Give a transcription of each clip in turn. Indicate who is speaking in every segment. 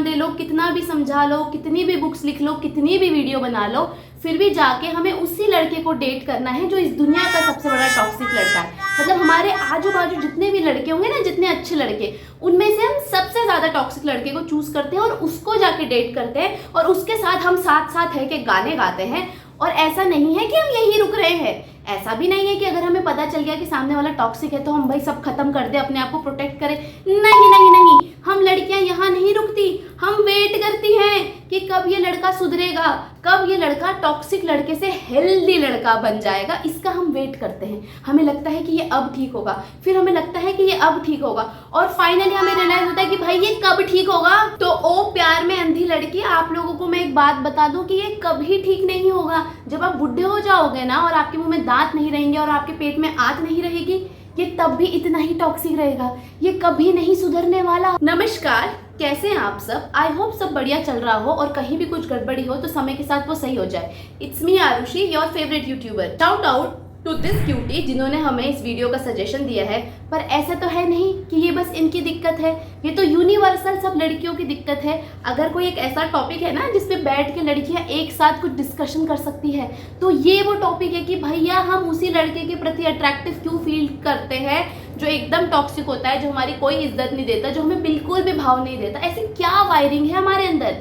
Speaker 1: दे लो, कितना भी समझा लो, कितनी भी बुक्स लिख लो, कितनी भी वीडियो बना लो, फिर भी जाके हमें उसी लड़के को डेट करना है जो इस दुनिया का सबसे बड़ा टॉक्सिक लड़का है। मतलब हमारे आजू बाजू जितने भी लड़के होंगे ना, जितने अच्छे लड़के, उनमें से हम सबसे ज्यादा टॉक्सिक लड़के को चूज करते हैं और उसको जाके डेट करते हैं और उसके साथ हम साथ साथ है कि गाने गाते हैं। और ऐसा नहीं है कि हम यही रुक रहे हैं, ऐसा भी नहीं है कि अगर हमें पता चल गया कि सामने वाला टॉक्सिक है तो हम भाई सब खत्म कर दे, अपने आप को प्रोटेक्ट करें। नहीं नहीं नहीं, हम लड़कियां यहाँ नहीं रुकती, हम वेट करती हैं कि कब ये लड़का सुधरेगा, कब ये लड़का टॉक्सिक लड़के से हेल्दी लड़का बन जाएगा, इसका हम वेट करते हैं। हमें लगता है कि ये अब ठीक होगा, फिर हमें लगता है कि ये अब ठीक होगा, और फाइनली हमें रियलाइज होता है कि भाई ये कब ठीक होगा। तो ओ प्यार में अंधी लड़की, आप लोगों को मैं एक बात बता दूं कि ये कभी ठीक नहीं होगा। जब आप बुढ़े हो जाओगे ना और आपके मुंह में दांत नहीं रहेंगे और आपके पेट में आंत नहीं रहेगी, ये तब भी इतना ही टॉक्सिक रहेगा, ये कभी नहीं सुधरने वाला। नमस्कार, कैसे हैं आप सब? आई होप सब बढ़िया चल रहा हो और कहीं भी कुछ गड़बड़ी हो तो समय के साथ वो सही हो जाए। It's me Aarushi, your favourite YouTuber. Shout out to this cutie जिन्होंने हमें इस वीडियो का सजेशन दिया है। पर ऐसा तो है नहीं कि ये बस इनकी दिक्कत है, ये तो यूनिवर्सल सब लड़कियों की दिक्कत है। अगर कोई एक ऐसा टॉपिक है ना जिसपे बैठ के लड़कियां एक साथ कुछ डिस्कशन कर सकती है, तो ये वो टॉपिक है कि भैया हम उसी लड़के के प्रति अट्रैक्टिव क्यों फील करते हैं जो एकदम टॉक्सिक होता है, जो हमारी कोई इज्जत नहीं देता, जो हमें बिल्कुल भी भाव नहीं देता। ऐसी क्या वायरिंग है हमारे अंदर?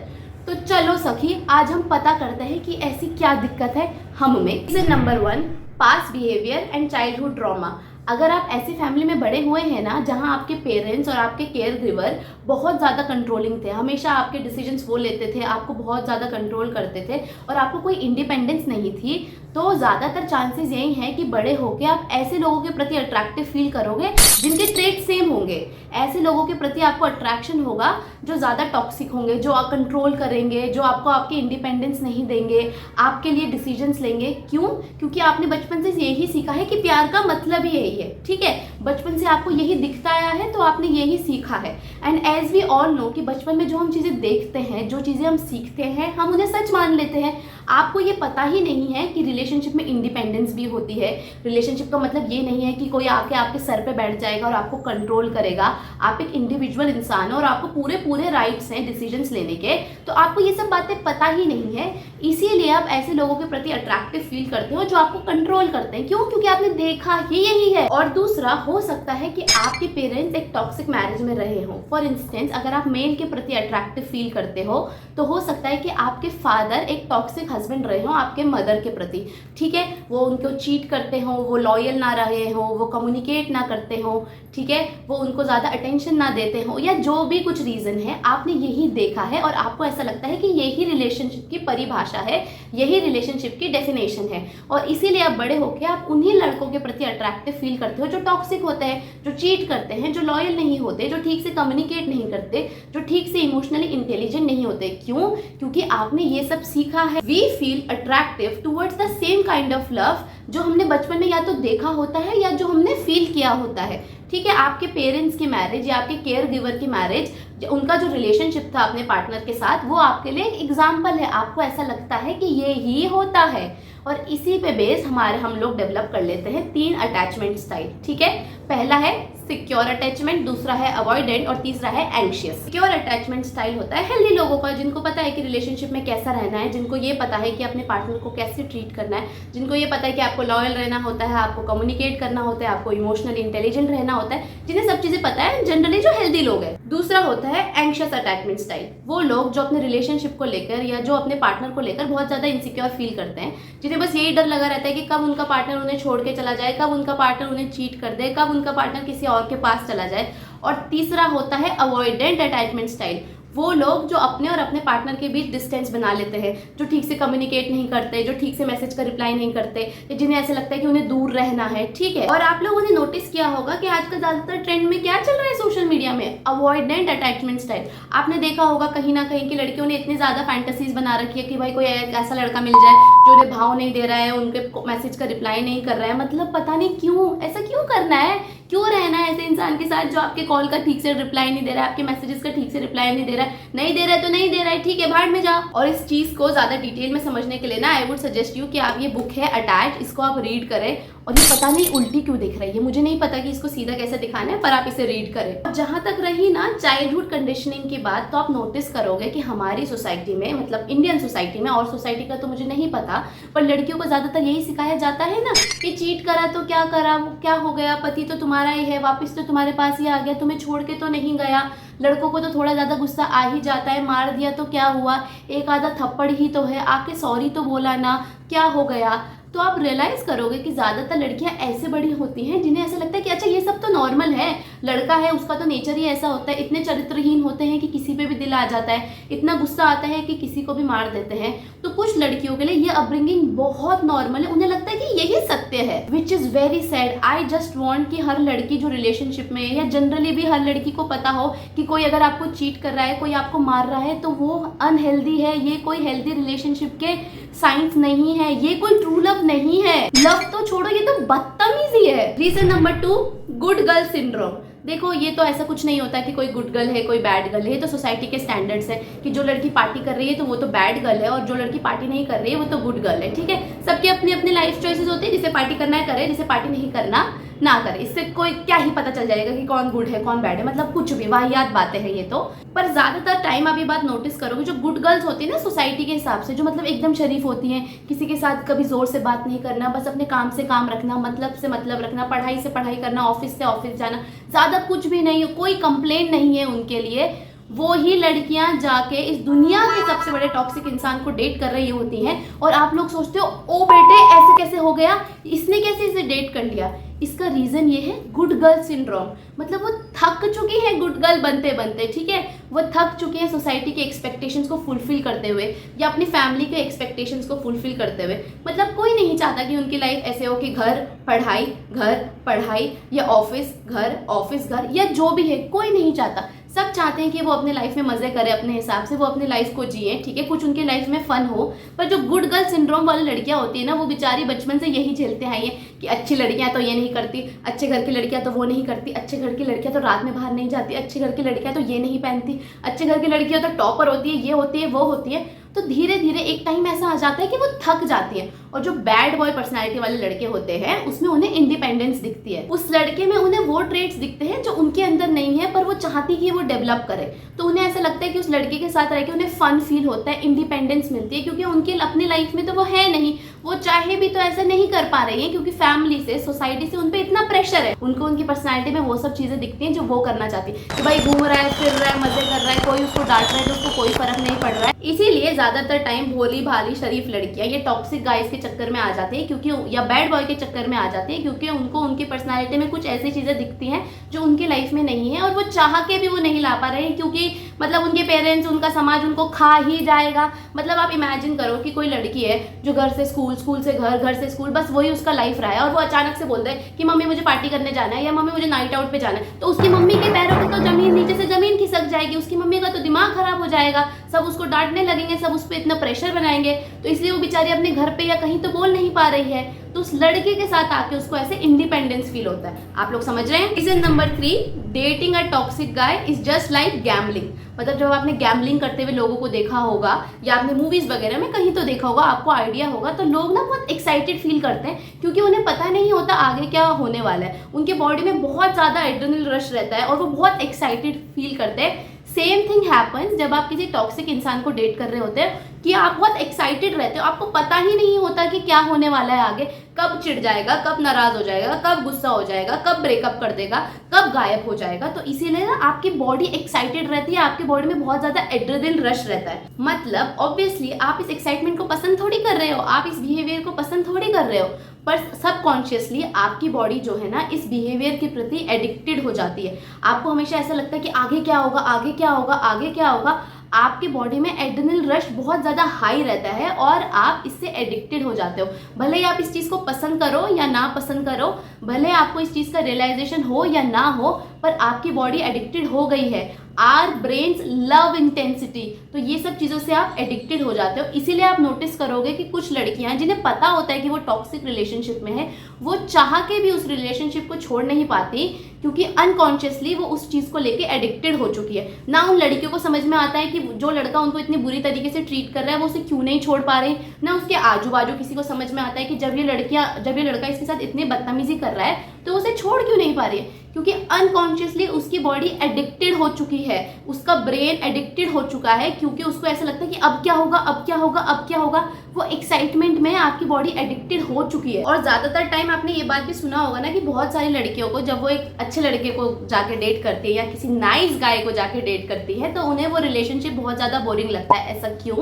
Speaker 1: तो चलो सखी, आज हम पता करते हैं कि ऐसी क्या दिक्कत है हम में। Reason number 1, past behaviour and childhood trauma. अगर आप ऐसी फैमिली में बड़े हुए हैं ना जहां आपके पेरेंट्स और आपके केयर गिवर बहुत ज़्यादा कंट्रोलिंग थे, हमेशा आपके डिसीजंस वो लेते थे, आपको बहुत ज़्यादा कंट्रोल करते थे और आपको कोई इंडिपेंडेंस नहीं थी, तो ज़्यादातर चांसेस यही हैं कि बड़े होकर आप ऐसे लोगों के प्रति अट्रैक्टिव फील करोगे जिनके ट्रेट सेम होंगे। ऐसे लोगों के प्रति आपको अट्रैक्शन होगा जो ज़्यादा टॉक्सिक होंगे, जो आप कंट्रोल करेंगे, जो आपको आपकी इंडिपेंडेंस नहीं देंगे, आपके लिए डिसीजंस लेंगे। क्यों? क्योंकि आपने बचपन से यही सीखा है कि प्यार का मतलब ही यही है। ठीक है, बचपन से आपको यही दिखता आया है तो आपने यही सीखा है। And as we all know कि बचपन में जो हम चीज़ें देखते हैं, जो चीज़ें हम सीखते हैं, हम उन्हें सच मान लेते हैं। आपको ये पता ही नहीं है कि रिलेशनशिप में इंडिपेंडेंस भी होती है। रिलेशनशिप का मतलब ये नहीं है कि कोई आके आपके सर पे बैठ जाएगा और आपको कंट्रोल करेगा। आप एक इंडिविजुअल इंसान हो और आपको पूरे पूरे राइट्स हैं डिसीजंस लेने के। तो आपको ये सब बातें पता ही नहीं है, इसीलिए आप ऐसे लोगों के प्रति अट्रैक्टिव फील करते हो जो आपको कंट्रोल करते हैं। क्यों? क्योंकि आपने देखा ही यही है। और दूसरा, हो सकता है कि आपके पेरेंट्स एक टॉक्सिक मैरिज में रहे हो। फॉर इंस्टेंस, अगर आप मेल के प्रति अट्रैक्टिव फील करते हो तो हो सकता है कि आपके फादर एक टॉक्सिक हस्बैंड रहे हो आपके मदर के प्रति। ठीक है, वो उनको चीट करते हो, वो लॉयल ना रहे हो, वो कम्युनिकेट ना करते हो, ठीक है, वो उनको ज़्यादा अटेंशन ना देते हो, या जो भी कुछ रीज़न है, आपने यही देखा है और आपको ऐसा लगता है कि यही रिलेशनशिप की परिभाषा है, यही रिलेशनशिप की डेफिनेशन है। और इसीलिए आप बड़े होकर आप उन्हीं लड़कों के प्रति अट्रैक्टिव फील करते हो जो टॉक्सिक होते हैं, जो चीट करते हैं, जो लॉयल नहीं होते, जो ठीक से कम्युनिकेट नहीं करते, जो ठीक से इमोशनली इंटेलिजेंट नहीं होते। क्यों? क्योंकि आपने ये सब सीखा है। We feel attractive towards the same kind of love जो हमने बचपन में या तो देखा होता है या जो हमने फील किया होता है। ठीक है, आपके पेरेंट्स की मैरिज या आपके केयर गिवर की मैरिज, उनका जो रिलेशनशिप था अपने पार्टनर के साथ, वो आपके लिए एक एग्जाम्पल है। आपको ऐसा लगता है कि ये ही होता है और इसी पे बेस हम लोग डेवलप कर लेते हैं 3 अटैचमेंट स्टाइल। ठीक है, पहला है सिक्योर अटैचमेंट, दूसरा है अवॉइडेंट और तीसरा है एंग्शियस। सिक्योर अटैचमेंट स्टाइल होता है हेल्दी लोगों का, जिनको पता है कि रिलेशनशिप में कैसा रहना है, जिनको ये पता है कि अपने पार्टनर को कैसे ट्रीट करना है, जिनको ये पता है कि आपको लॉयल रहना होता है, आपको कम्युनिकेट करना होता है, आपको इमोशनली इंटेलिजेंट रहना होता है, जिन्हें सब चीजें पता है, जनरली जो हेल्दी लोग हैं। दूसरा होता है एंग्शियस अटैचमेंट स्टाइल, वो लोग जो अपने रिलेशनशिप को लेकर या जो अपने पार्टनर को लेकर बहुत ज्यादा इनसिक्योर फील करते हैं, जिन्हें बस यही डर लगा रहता है कि कब उनका पार्टनर उन्हें छोड़ के चला जाए, कब उनका पार्टनर उन्हें चीट कर दे, कब उनका पार्टनर किसी और के पास चला जाए। और तीसरा होता है अवॉइडेंट अटैचमेंट स्टाइल, वो लोग जो अपने और अपने पार्टनर के बीच डिस्टेंस बना लेते हैं, जो ठीक से कम्युनिकेट नहीं करते, जो ठीक से मैसेज का रिप्लाई नहीं करते, जिन्हें ऐसा लगता है कि उन्हें दूर रहना है। ठीक है, और आप लोगों ने नोटिस किया होगा कि आजकल ज्यादातर ट्रेंड में क्या चल रहा है सोशल मीडिया में, अवॉइडेंट अटैचमेंट स्टाइल। आपने देखा होगा कहीं ना कहीं की लड़कियों ने इतनी ज्यादा फैंटेसीज बना रखी है कि भाई कोई ऐसा लड़का मिल जाए जो उन्हें भाव नहीं दे रहा है, उनके मैसेज का रिप्लाई नहीं कर रहा है। मतलब पता नहीं क्यों, ऐसा क्यों करना है, क्यों रहना है ऐसे इंसान के साथ जो आपके कॉल का ठीक से रिप्लाई नहीं दे रहा है, आपके मैसेजेस का ठीक से रिप्लाई नहीं दे रहा है। नहीं दे रहा है तो नहीं दे रहा है, ठीक है, भाड़ में जा। और इस चीज को ज्यादा डिटेल में समझने के लिए ना आई वुड सजेस्ट यू कि आप ये बुक है अटैच, इसको आप रीड करें और ये पता नहीं उल्टी क्यों दिख रही है, मुझे नहीं पता कि इसको सीधा कैसे दिखाना है, पर आप इसे रीड करें। जहां तक रही ना चाइल्डहुड कंडीशनिंग की बात, तो आप नोटिस करोगे कि हमारी सोसाइटी में, मतलब इंडियन सोसाइटी में, और सोसाइटी का तो मुझे नहीं पता, पर लड़कियों को ज्यादातर यही सिखाया जाता है ना कि चीट करा तो क्या करा, वो क्या हो गया, पति तो तुम्हारा ही है, वापिस तो तुम्हारे पास ही आ गया, तुम्हें छोड़ के तो नहीं गया। लड़कों को तो थोड़ा ज्यादा गुस्सा आ ही जाता है, मार दिया तो क्या हुआ, एक आधा थप्पड़ ही तो है, आके सॉरी तो बोला ना, क्या हो गया। तो आप रियलाइज करोगे कि ज्यादातर लड़कियां ऐसे बड़ी होती हैं जिन्हें ऐसा लगता है कि अच्छा ये सब तो नॉर्मल है, लड़का है उसका तो नेचर ही ऐसा होता है, इतने चरित्रहीन होते हैं कि किसी पे भी दिल आ जाता है, इतना गुस्सा आता है कि किसी को भी मार देते हैं। तो कुछ लड़कियों के लिए ये अपब्रिंगिंग बहुत नॉर्मल है, उन्हें लगता है कि यही सत्य है, which is very sad. I just want कि हर लड़की जो रिलेशनशिप में है, या जनरली भी हर लड़की को पता हो कि कोई अगर आपको चीट कर रहा है, कोई आपको मार रहा है, तो वो अनहेल्दी है, ये कोई हेल्दी रिलेशनशिप के साइंस नहीं है, ये कोई ट्रू लव नहीं है। लव तो छोड़ो, ये तो बदतमीजी है। Reason number 2, good girl syndrome. देखो ये तो ऐसा कुछ नहीं होता कि कोई गुड गर्ल है कोई बैड गर्ल है, तो सोसाइटी के स्टैंडर्ड्स है कि जो लड़की पार्टी कर रही है तो वो तो बैड गर्ल है, और जो लड़की पार्टी नहीं कर रही है वो तो गुड गर्ल है। ठीक है, सबके अपनी अपनी लाइफ चॉइसेस होती है, जिसे पार्टी करना है करे, जिसे पार्टी नहीं करना ना करे। इससे कोई क्या ही पता चल जाएगा कि कौन गुड है कौन बैड है, मतलब कुछ भी वाहियात बातें हैं ये तो। पर ज्यादातर टाइम आप ये बात नोटिस करोगे, जो गुड गर्ल्स होती है ना सोसाइटी के हिसाब से, जो मतलब एकदम शरीफ होती हैं, किसी के साथ कभी जोर से बात नहीं करना, बस अपने काम से काम रखना, मतलब से मतलब रखना, पढ़ाई से पढ़ाई करना, ऑफिस से ऑफिस जाना, ज्यादा कुछ भी नहीं, कोई कंप्लेंट नहीं है उनके लिए, वो ही लड़कियां जाके इस दुनिया के सबसे बड़े टॉक्सिक इंसान को डेट कर रही होती हैं। और आप लोग सोचते हो ओ बेटे ऐसे कैसे हो गया, इसने कैसे इसे डेट कर लिया। इसका रीजन ये है गुड गर्ल सिंड्रोम, मतलब वो थक चुकी है गुड गर्ल बनते बनते। ठीक है, वो थक चुके हैं सोसाइटी के एक्सपेक्टेशंस को फुलफिल करते हुए, या अपनी फैमिली के एक्सपेक्टेशंस को फुलफिल करते हुए। मतलब कोई नहीं चाहता कि उनकी लाइफ ऐसे हो कि घर पढ़ाई या ऑफिस घर या जो भी है, कोई नहीं चाहता। सब चाहते हैं कि वो अपने लाइफ में मजे करें अपने हिसाब से, वो अपने लाइफ को जिए। ठीक है, कुछ उनके लाइफ में फन हो। पर जो गुड गर्ल सिंड्रोम वाली लड़कियां होती है ना, वो बेचारी बचपन से यही झेलते आई हैं कि अच्छी लड़कियां तो ये नहीं करती, अच्छे घर की लड़कियां तो वो नहीं करती, अच्छे घर की लड़कियां तो रात में बाहर नहीं जाती, अच्छे घर की लड़कियां तो ये नहीं पहनती, अच्छे घर की लड़कियां तो टॉपर होती है, ये होती है वो होती है। तो धीरे धीरे एक टाइम ऐसा आ जाता है कि वो थक जाती है। और जो बैड बॉय पर्सनालिटी वाले लड़के होते हैं उसमें उन्हें इंडिपेंडेंस दिखती है, उस लड़के में उन्हें वो ट्रेट्स दिखते हैं जो उनके अंदर नहीं है, पर वो चाहती कि वो डेवलप करे। तो उन्हें ऐसा लगता है कि उस लड़के के साथ रह के उन्हें फन फील होता है, इंडिपेंडेंस मिलती है, क्योंकि उनके अपनी लाइफ में तो वो है नहीं, वो चाहे भी तो ऐसा नहीं कर पा रही है, क्योंकि फैमिली से सोसाइटी से उनपे इतना प्रेशर है। उनको उनकी पर्सनैलिटी में वो सब चीजें दिखती हैं जो वो करना चाहती है, कि भाई घूम रहा है फिर रहा है मजे कर रहा है, कोई उसको डांट रहा है तो उसको कोई फर्क नहीं पड़ रहा है। इसीलिए ज्यादातर टाइम भोली भाली शरीफ लड़कियां ये टॉक्सिक गाइस के चक्कर में आ जाती है, क्योंकि या बैड बॉय के चक्कर में आ जाती है, क्योंकि उनको उनकी पर्सनैलिटी में कुछ ऐसी चीजें दिखती हैं जो उनकी लाइफ में नहीं है, और वो चाह के भी वो नहीं ला पा रहे हैं, क्योंकि मतलब उनके पेरेंट्स उनका समाज उनको खा ही जाएगा। मतलब आप इमेजिन करो कि कोई लड़की है जो घर से स्कूल, स्कूल से घर से स्कूल, बस वही उसका लाइफ रहा है, और वो अचानक से बोलता है कि मम्मी मुझे पार्टी करने जाना है, या मम्मी मुझे नाइट आउट पे जाना है, तो उसकी मम्मी के पैरों पे तो जमीन, नीचे से जमीन खिसक जाएगी, उसकी मम्मी का तो दिमाग खराब हो जाएगा, सब उसको डांटने लगेंगे, सब उस पर इतना प्रेशर बनाएंगे। तो इसलिए वो बेचारी अपने घर पे या कहीं तो बोल नहीं पा रही है। तो उस लड़के के साथ आके उसको ऐसे इंडिपेंडेंस फील होता है। आप लोग समझ रहे हैं। Reason number 3, dating a toxic guy is just like gambling. मतलब जब आपने गैम्बलिंग करते हुए लोगों को देखा होगा, या आपने मूवीज वगैरह में कहीं तो देखा होगा, आपको आइडिया होगा, तो लोग ना बहुत एक्साइटेड फील करते हैं, क्योंकि उन्हें पता नहीं होता आगे क्या होने वाला है। उनके बॉडी में बहुत ज्यादा एड्रेनल रश रहता है और वो बहुत एक्साइटेड फील करते हैं। सेम थिंग हैपन्स जब आप किसी टॉक्सिक इंसान को डेट कर रहे होते हैं, कि आप बहुत एक्साइटेड रहते हो, आपको पता ही नहीं होता कि क्या होने वाला है आगे, कब चिढ़ जाएगा, कब नाराज हो जाएगा, कब गुस्सा हो जाएगा, कब ब्रेकअप कर देगा, कब गायब हो जाएगा। तो इसीलिए ना आपकी बॉडी एक्साइटेड रहती है, आपकी बॉडी में बहुत ज्यादा एड्रेनल रश रहता है। मतलब ऑब्वियसली आप इस एक्साइटमेंट को पसंद थोड़ी कर रहे हो, आप इस बिहेवियर को पसंद थोड़ी कर रहे हो, पर सबकॉन्शियसली आपकी बॉडी जो है ना इस बिहेवियर के प्रति एडिक्टेड हो जाती है। आपको हमेशा ऐसा लगता है कि आगे क्या होगा, आगे क्या होगा, आगे क्या होगा। आपकी बॉडी में एड्रेनल रश बहुत ज़्यादा हाई रहता है और आप इससे एडिक्टेड हो जाते हो। भले ही आप इस चीज़ को पसंद करो या ना पसंद करो, भले आपको इस चीज़ का रियलाइजेशन हो या ना हो, पर आपकी बॉडी एडिक्टेड हो गई है। आर ब्रेन्स लव इंटेंसिटी, तो ये सब चीज़ों से आप एडिक्टेड हो जाते हो। इसीलिए आप नोटिस करोगे कि कुछ लड़कियां जिन्हें पता होता है कि वो टॉक्सिक रिलेशनशिप में है, वो चाह के भी उस रिलेशनशिप को छोड़ नहीं पाती, क्योंकि अनकॉन्शियसली वो उस चीज़ को लेके एडिक्टेड हो चुकी है। ना उन लड़कियों को समझ में आता है कि जो लड़का उनको इतनी बुरी तरीके से ट्रीट कर रहा है वो उसे क्यों नहीं छोड़ पा रहे, ना उसके आजू बाजू किसी को समझ में आता है कि जब ये लड़का इसके साथ इतनी बदतमीजी कर रहा है तो उसे छोड़ क्यों नहीं पा रही है, क्योंकि अनकॉन्शियसली उसकी बॉडी एडिक्टेड हो चुकी है, उसका ब्रेन एडिक्टेड हो चुका है, क्योंकि उसको ऐसा लगता है कि अब क्या होगा, अब क्या होगा, अब क्या होगा। वो एक्साइटमेंट में आपकी बॉडी एडिक्टेड हो चुकी है। और ज्यादातर टाइम आपने ये बात भी सुना होगा ना कि बहुत सारी लड़कियों को जब वो एक अच्छे लड़के को जाके डेट करती है या किसी नाइस गाय को जाके डेट करती है, तो उन्हें वो रिलेशनशिप बहुत ज्यादा बोरिंग लगता है। ऐसा क्यों?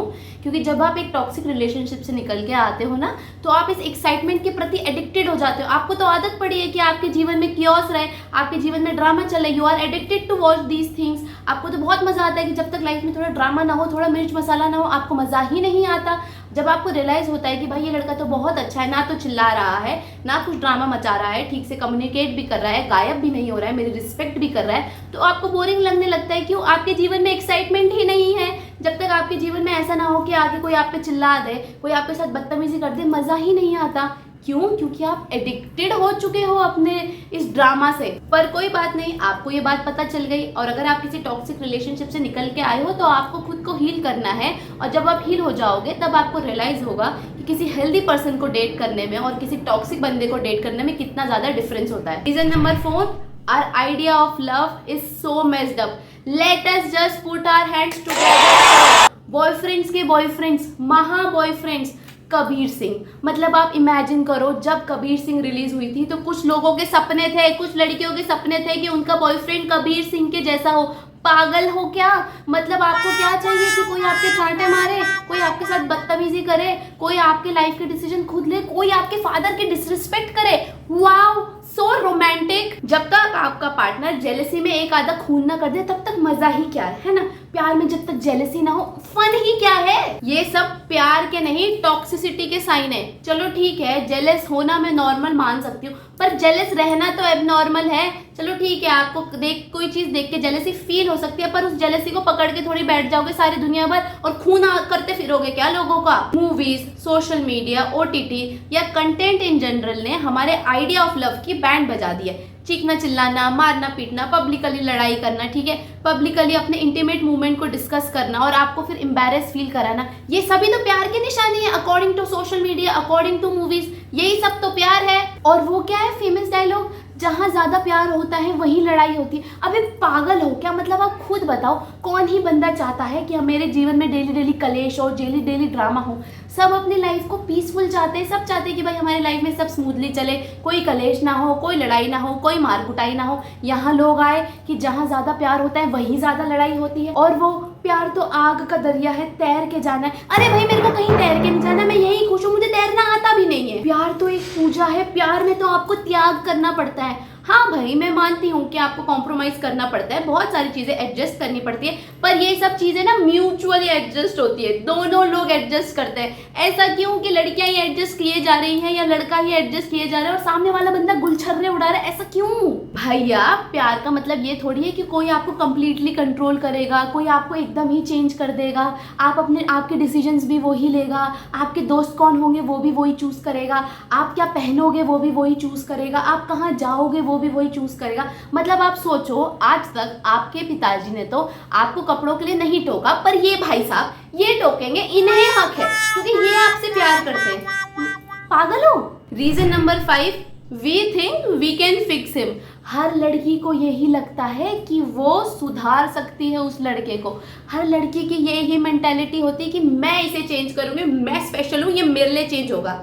Speaker 1: क्योंकि जब आप एक टॉक्सिक रिलेशनशिप से निकल के आते हो ना, तो आप इस एक्साइटमेंट के प्रति एडिक्टेड हो जाते हो। आपको तो आदत पड़ी है कि आपके जीवन में कियोस रहे, आपके जीवन में ड्रामा चले, you are addicted to watch these things. आपको तो बहुत मजा आता है कि जब तक लाइफ में थोड़ा ड्रामा ना हो, थोड़ा मिर्च मसाला ना हो, आपको मजा ही नहीं आता। जब आपको रियलाइज होता है कि भाई ये लड़का तो बहुत अच्छा है, ना तो चिल्ला रहा है, ना कुछ ड्रामा मचा रहा है, ठीक से कम्युनिकेट भी कर रहा है, गायब भी नहीं हो रहा है, मेरी रिस्पेक्ट भी कर रहा है, तो आपको बोरिंग लगने लगता है। क्यों? आपके जीवन में एक्साइटमेंट ही नहीं है। जब तक आपके जीवन में ऐसा ना हो कि आगे कोई आप पे चिल्ला दे, कोई आपके साथ बदतमीजी कर दे, मजा ही नहीं आता। क्यों? क्योंकि आप एडिक्टेड हो चुके हो अपने इस ड्रामा से। पर कोई बात नहीं, आपको ये बात पता चल गई। और अगर आप किसी टॉक्सिक रिलेशनशिप से निकल के आए हो तो आपको खुद को हील करना है। और जब आप हील हो जाओगे तब आपको रियलाइज होगा कि किसी हेल्दी पर्सन को डेट करने में और किसी टॉक्सिक बंदे को डेट करने में कितना ज्यादा डिफरेंस होता है। Reason number 4, our idea of love is so messed up. Let us just put our hands together. Boyfriends के बॉयफ्रेंड्स, महा बॉयफ्रेंड्स, कबीर सिंह। मतलब आप इमेजिन करो, जब कबीर सिंह रिलीज हुई थी तो कुछ लोगों के सपने थे, कुछ लड़कियों के सपने थे कि उनका बॉयफ्रेंड कबीर सिंह के जैसा हो। पागल हो क्या? मतलब आपको क्या चाहिए कि कोई आपके चांटे मारे, कोई आपके साथ बदतमीजी करे, कोई आपके लाइफ के डिसीजन खुद ले, कोई आपके फादर की डिसरिस्पेक्ट करे? Wow, so romantic. जब तक आपका पार्टनर जेलसी में एक आधा खून ना कर दे तब तक मजा ही क्या है ना? प्यार में जब तक जेलसी ना हो, फन ही क्या है? ये सब प्यार के नहीं, टॉक्सिसिटी के साइन है। चलो ठीक है, जेलस होना मैं नॉर्मल मान सकती हूँ, पर जेलस रहना तो एबनॉर्मल है। चलो ठीक है, आपको कोई चीज देख के जेलसी फील हो सकती है, पर उस जेलसी को पकड़ के थोड़ी बैठ जाओगे सारी दुनिया भर और खून करते फिरोगे क्या लोगों का? मूवीज, सोशल मीडिया, OTT या कंटेंट इन जनरल ने हमारे आइडिया ऑफ लव की बैंड बजा दी है। चीखना चिल्लाना, मारना पीटना, पब्लिकली लड़ाई करना, ठीक है, पब्लिकली अपने इंटीमेट मूवमेंट को डिस्कस करना और आपको फिर एम्बैरेस फील कराना, ये सभी तो प्यार की निशानी है according to social media, according to movies. यही सब तो प्यार है। और वो क्या है फेमस डायलॉग, जहाँ ज्यादा प्यार होता है वहीं लड़ाई होती है। अबे पागल हो क्या? मतलब आप खुद बताओ, कौन ही बंदा चाहता है कि मेरे जीवन में डेली डेली कलेश हो, डेली डेली ड्रामा हो? सब अपनी लाइफ को पीसफुल चाहते हैं, सब चाहते हैं कि भाई हमारी लाइफ में सब स्मूथली चले, कोई कलेश ना हो, कोई लड़ाई ना हो, कोई मार कुटाई ना हो। यहाँ लोग आए कि जहाँ ज्यादा प्यार होता है वहीं ज्यादा लड़ाई होती है। और वो प्यार तो आग का दरिया है, तैर के जाना है। अरे भाई मेरे को कहीं तैर के नहीं जाना, मैं यही खुश हूँ, मुझे तैरना आता भी नहीं है। प्यार तो एक पूजा है, प्यार में तो आपको त्याग करना पड़ता है। हाँ भाई, मैं मानती हूँ कि आपको कॉम्प्रोमाइज करना पड़ता है, बहुत सारी चीजें एडजस्ट करनी पड़ती है, पर ये सब चीजें ना म्यूचुअली एडजस्ट होती है, दोनों लोग एडजस्ट करते हैं। ऐसा क्यों कि लड़कियां ही एडजस्ट किए जा रही हैं या लड़का ही एडजस्ट किए जा रहा है और सामने वाला बंदा गुलछर्रे उड़ा रहा है? ऐसा क्यों? भैया प्यार का मतलब ये थोड़ी है कि कोई आपको कंप्लीटली कंट्रोल करेगा, कोई आपको एकदम ही चेंज कर देगा। आपके डिसीजंस भी वही लेगा, आपके दोस्त कौन होंगे वो भी वही चूज करेगा, आप क्या पहनोगे वो भी वही चूज करेगा, आप कहाँ जाओगे वो भी वही चूज करेगा। मतलब आप सोचो, आज तक आपके पिताजी ने तो आपको कपड़ों के लिए नहीं टोका, पर ये भाई साहब ये टोकेंगे, इन्हें हक है क्योंकि ये आपसे प्यार करते हैं। पागल हो? Reason number 5, we think we can fix him. हर लड़की को यही लगता है कि वो सुधार सकती है उस लड़के को। हर लड़की की यही मेंटालिटी होती है कि मैं इसे चेंज करूंगी, मैं स्पेशल हूं, ये मेरे लिए चेंज होगा।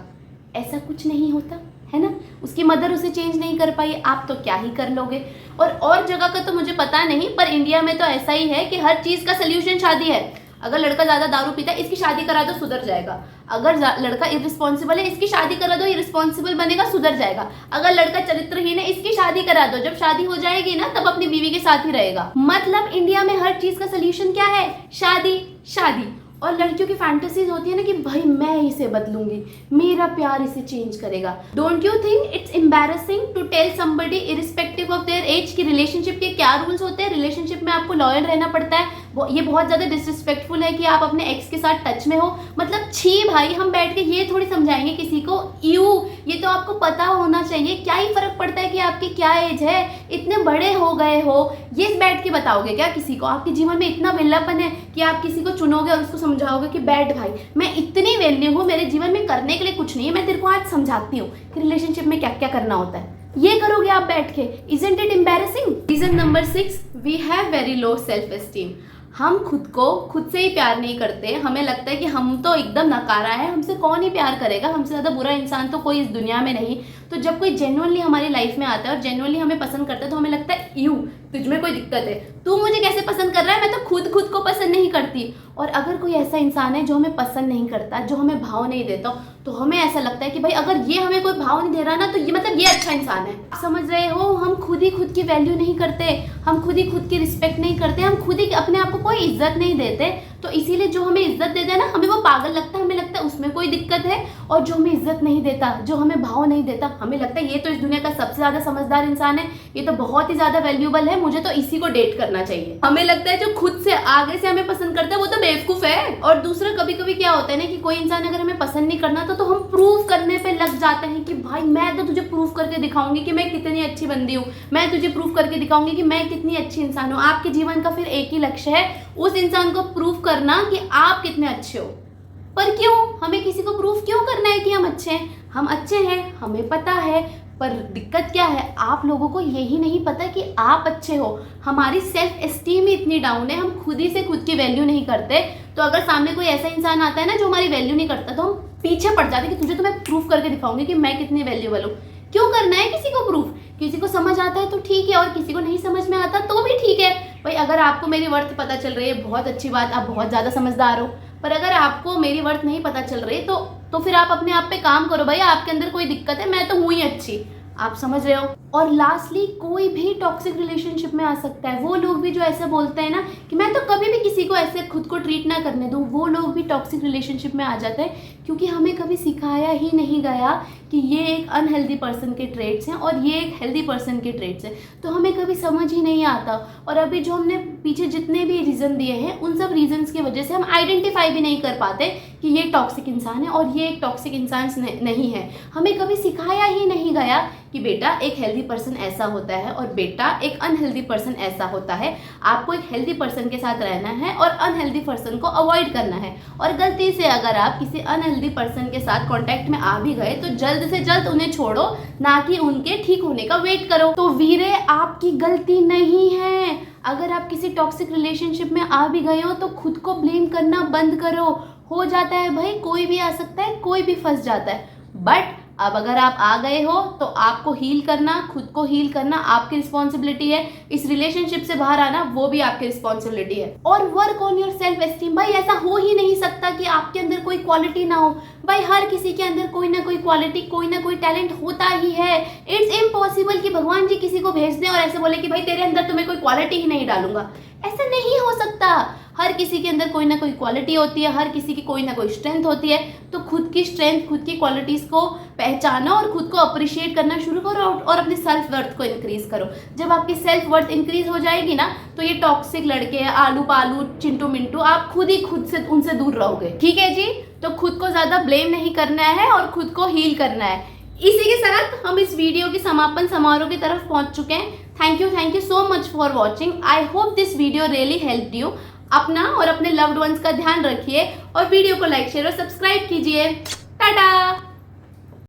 Speaker 1: ऐसा कुछ नहीं होता है ना। उसकी मदर उसे चेंज नहीं कर पाई, आप तो क्या ही कर लोगे। और जगह का तो मुझे पता नहीं, पर इंडिया में तो ऐसा ही है कि हर चीज का सोल्यूशन शादी है। अगर लड़का ज्यादा दारू पीता है, इसकी शादी करा दो, सुधर जाएगा। अगर लड़का इररिस्पॉन्सिबल है, इसकी शादी करा दो, इररिस्पॉन्सिबल बनेगा, सुधर जाएगा। अगर लड़का चरित्रहीन है, इसकी शादी करा दो, जब शादी हो जाएगी ना तब अपनी बीवी के साथ ही रहेगा। मतलब इंडिया में हर चीज का सोल्यूशन क्या है? शादी, शादी। और लड़कियों की फैंटेसीज होती है ना कि भाई मैं इसे बदलूंगी, मेरा प्यार इसे चेंज करेगा। Don't you think it's embarrassing to tell somebody irrespective of their age कि रिलेशनशिप के क्या रूल्स होते हैं, रिलेशनशिप में आपको लॉयल रहना पड़ता है। ये बहुत ज़्यादा डिसरिस्पेक्टफुल है कि आप अपने एक्स के साथ टच में हो। मतलब छी भाई, हम बैठ के ये थोड़ी समझाएंगे किसी को, ये तो आपको पता होना चाहिए। क्या ही फर्क पड़ता है कि आपकी क्या एज है, इतने बड़े हो गए हो, ये बैठ के बताओगे क्या किसी को? आपके जीवन में इतना बिल्लापन है कि आप किसी को चुनोगे और उसको समझाओगे कि बैठ भाई, मैं इतनी वैल्यू हूँ, मेरे जीवन में करने के लिए कुछ नहीं है, मैं तेरे को आज समझाती हूँ कि रिलेशनशिप में क्या क्या करना होता है। ये करोगे आप बैठ के? Isn't it embarrassing? Reason number 6, we have very low self esteem. हम खुद से ही प्यार नहीं करते। हमें लगता है कि हम तो एकदम नकारा है, हमसे कौन ही प्यार करेगा, हमसे ज़्यादा बुरा इंसान तो कोई इस दुनिया में नहीं। तो जब कोई जेन्युइनली हमारी लाइफ में आता है और जेन्युइनली हमें पसंद करता है तो हमें लगता है तुझ में कोई दिक्कत है, तू मुझे कैसे पसंद कर रहा है, मैं तो खुद को पसंद नहीं करती। और अगर कोई ऐसा इंसान है जो हमें पसंद नहीं करता, जो हमें भाव नहीं देता, तो हमें ऐसा लगता है कि भाई अगर ये हमें कोई भाव नहीं दे रहा ना तो ये मतलब ये अच्छा इंसान है। समझ रहे हो? हम खुद ही खुद की वैल्यू नहीं करते, हम खुद ही खुद की रिस्पेक्ट नहीं करते, हम खुद ही अपने आप को कोई इज्जत नहीं देते। तो इसीलिए जो हमें इज्जत देता है ना, हमें वो पागल लगता है, हमें लगता है उसमें कोई दिक्कत है। और जो हमें इज्जत नहीं देता, जो हमें भाव नहीं देता, हमें लगता है ये तो इस दुनिया का सबसे ज्यादा समझदार इंसान है, ये तो बहुत ही ज्यादा वैल्यूएबल है, मुझे तो इसी को डेट करना चाहिए। हमें लगता है जो खुद से आगे से हमें पसंद करता है वो तो बेवकूफ है। और दूसरा, कभी कभी क्या होता है ना कि कोई इंसान अगर हमें पसंद नहीं करना तो हम प्रूव करने पे लग जाते हैं कि भाई मैं तो तुझे प्रूव करके दिखाऊंगी कि मैं कितनी अच्छी बंदी हूँ, मैं तुझे प्रूव करके दिखाऊंगी कि मैं कितनी अच्छी इंसान हूँ। आपके जीवन का फिर एक ही लक्ष्य है, उस इंसान को प्रूव करना कि आप कितने अच्छे हो। पर क्यों? हमें किसी को प्रूव क्यों करना है कि हम अच्छे हैं? हम अच्छे हैं, हमें पता है, पर दिक्कत क्या है, आप लोगों को यही नहीं पता कि आप अच्छे हो। हमारी सेल्फ एस्टीम ही इतनी डाउन है, हम खुद ही से खुद की वैल्यू नहीं करते। तो अगर सामने कोई ऐसा इंसान आता है ना जो हमारी वैल्यू नहीं करता, तो हम पीछे पड़ जाते हैं कि तुझे तो मैं प्रूफ करके दिखाऊंगी कि मैं कितनी वैल्यूएबल हूँ। क्यों करना है किसी को प्रूफ? किसी को समझ आता है तो ठीक है, और किसी को नहीं समझ में आता तो भी ठीक है। भाई अगर आपको मेरी वर्थ पता चल रही है, बहुत अच्छी बात, आप बहुत ज़्यादा समझदार हो। पर अगर आपको मेरी वर्थ नहीं पता चल रही तो फिर आप अपने आप पे काम करो भाई, आपके अंदर कोई दिक्कत है, मैं तो हूँ ही अच्छी। आप समझ रहे हो? और लास्टली, कोई भी टॉक्सिक रिलेशनशिप में आ सकता है। वो लोग भी जो ऐसे बोलते हैं ना कि मैं तो कभी भी किसी को ऐसे खुद को ट्रीट ना करने दूँ, वो लोग भी टॉक्सिक रिलेशनशिप में आ जाते हैं, क्योंकि हमें कभी सिखाया ही नहीं गया कि ये एक अनहेल्दी पर्सन के ट्रेट्स हैं और ये एक हेल्दी पर्सन के ट्रेट्स हैं। तो हमें कभी समझ ही नहीं आता। और अभी जो हमने पीछे जितने भी रीज़न दिए हैं, उन सब रीजन्स की वजह से हम आइडेंटिफाई भी नहीं कर पाते कि ये टॉक्सिक इंसान है और ये एक टॉक्सिक इंसान नहीं है। हमें कभी सिखाया ही नहीं गया कि बेटा एक हेल्दी पर्सन ऐसा होता है और बेटा एक अनहेल्दी पर्सन ऐसा होता है। आपको एक हेल्दी पर्सन के साथ रहना है और अनहेल्दी पर्सन को अवॉइड करना है। और गलती से अगर आप किसी अनहेल्दी पर्सन के साथ कांटेक्ट में आ भी गए तो जल्द से जल्द उन्हें छोड़ो, ना कि उनके ठीक होने का वेट करो। तो वीरे, आपकी गलती नहीं है। अगर आप किसी टॉक्सिक रिलेशनशिप में आ भी गए हो तो खुद को ब्लेम करना बंद करो। हो जाता है भाई, कोई भी आ सकता है, कोई भी फंस जाता है। बट अब अगर आप आ गए हो तो आपको हील करना, खुद को हील करना आपकी रिस्पॉन्सिबिलिटी है। इस रिलेशनशिप से बाहर आना वो भी आपकी रिस्पॉन्सिबिलिटी है। और work on your self esteem. भाई ऐसा हो ही नहीं सकता कि आपके अंदर कोई क्वालिटी ना हो। भाई हर किसी के अंदर कोई ना कोई क्वालिटी, कोई ना कोई टैलेंट होता ही है। इट्स इम्पॉसिबल कि भगवान जी किसी को भेज दें और ऐसे बोले कि भाई तेरे अंदर तो मैं कोई क्वालिटी ही नहीं डालूंगा। ऐसा नहीं हो सकता। हर किसी के अंदर कोई ना कोई क्वालिटी होती है, हर किसी की कोई ना कोई स्ट्रेंथ होती है। तो खुद की स्ट्रेंथ, खुद की क्वालिटीज़ को पहचानो और खुद को अप्रिशिएट करना शुरू करो और अपनी सेल्फ वर्थ को इंक्रीज करो। जब आपकी सेल्फ वर्थ इंक्रीज हो जाएगी ना, तो ये टॉक्सिक लड़के, आलू पालू, चिंटू मिंटू, आप खुद ही खुद से उनसे दूर रहोगे। ठीक है जी? तो खुद को ज़्यादा ब्लेम नहीं करना है और खुद को हील करना है। इसी के साथ हम इस वीडियो के समापन समारोह की तरफ पहुंच चुके हैं। Thank you so much for watching. I hope this video really helped you. अपना और अपने लव्ड वंस का ध्यान रखिए और वीडियो को लाइक, शेयर और सब्सक्राइब कीजिए। टाटा।